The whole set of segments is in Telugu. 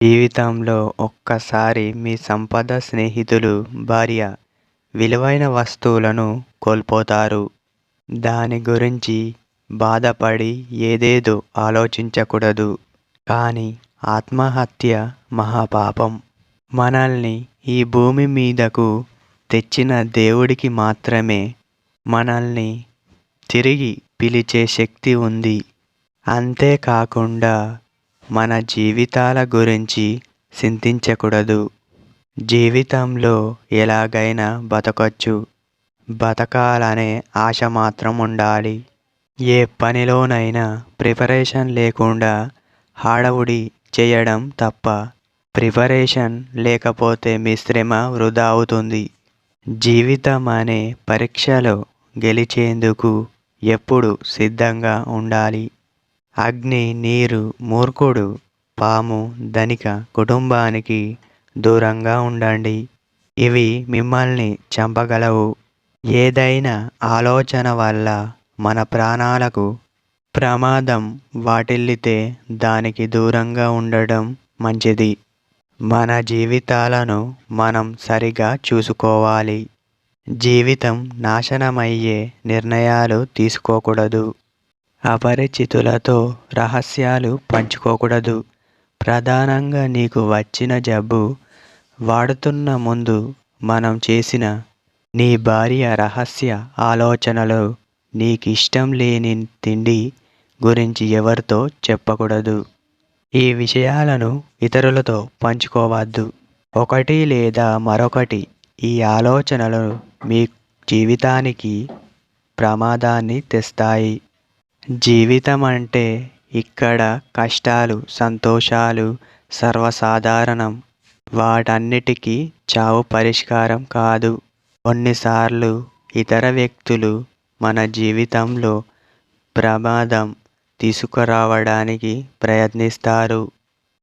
జీవితంలో ఒక్కసారి మీ సంపద, స్నేహితులు, భార్య, విలువైన వస్తువులను కోల్పోతారు. దాని గురించి బాధపడి ఏదేదో ఆలోచించకూడదు. కానీ ఆత్మహత్య మహాపాపం. మనల్ని ఈ భూమి మీదకు తెచ్చిన దేవుడికి మాత్రమే మనల్ని తిరిగి పిలిచే శక్తి ఉంది. అంతేకాకుండా మన జీవితాల గురించి చింతించకూడదు. జీవితంలో ఎలాగైనా బతకొచ్చు. బతకాలనే ఆశ మాత్రం ఉండాలి. ఏ పనిలోనైనా ప్రిపరేషన్ లేకుండా హడావుడి చేయడం తప్ప. ప్రిపరేషన్ లేకపోతే మీ శ్రమ వృధా అవుతుంది. జీవితం అనే పరీక్షలో గెలిచేందుకు ఎప్పుడూ సిద్ధంగా ఉండాలి. అగ్ని, నీరు, మూర్ఖుడు, పాము, ధనిక, కుటుంబానికి దూరంగా ఉండండి. ఇవి మిమ్మల్ని చంపగలవు. ఏదైనా ఆలోచన వల్ల మన ప్రాణాలకు ప్రమాదం వాటిల్లితే దానికి దూరంగా ఉండడం మంచిది. మన జీవితాలను మనం సరిగా చూసుకోవాలి. జీవితం నాశనమయ్యే నిర్ణయాలు తీసుకోకూడదు. అపరిచితులతో రహస్యాలు పంచుకోకూడదు. ప్రధానంగా నీకు వచ్చిన జబ్బు వాడుతున్న ముందు మనం చేసిన నీ భార్య రహస్య ఆలోచనలు, నీకిష్టం లేని తిండి గురించి ఎవరితో చెప్పకూడదు. ఈ విషయాలను ఇతరులతో పంచుకోవద్దు. ఒకటి లేదా మరొకటి ఈ ఆలోచనలు మీ జీవితానికి ప్రమాదాన్ని తెస్తాయి. జీవితం అంటే ఇక్కడ కష్టాలు, సంతోషాలు సర్వసాధారణం. వాటన్నిటికీ చావు పరిష్కారం కాదు. కొన్నిసార్లు ఇతర వ్యక్తులు మన జీవితంలో ప్రమాదం తీసుకురావడానికి ప్రయత్నిస్తారు.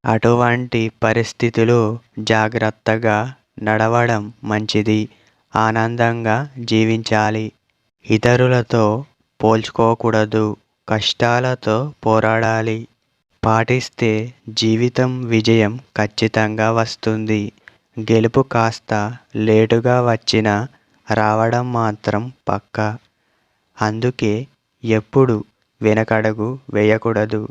అటువంటి పరిస్థితిలో జాగ్రత్తగా నడవడం మంచిది. ఆనందంగా జీవించాలి. ఇతరులతో పోల్చుకోకూడదు. కష్టాలతో పోరాడాలి. పాటిస్తే జీవితం విజయం ఖచ్చితంగా వస్తుంది. గెలుపు కాస్త లేటుగా వచ్చినా రావడం మాత్రం పక్కా. అందుకే ఎప్పుడూ వెనకడుగు వేయకూడదు.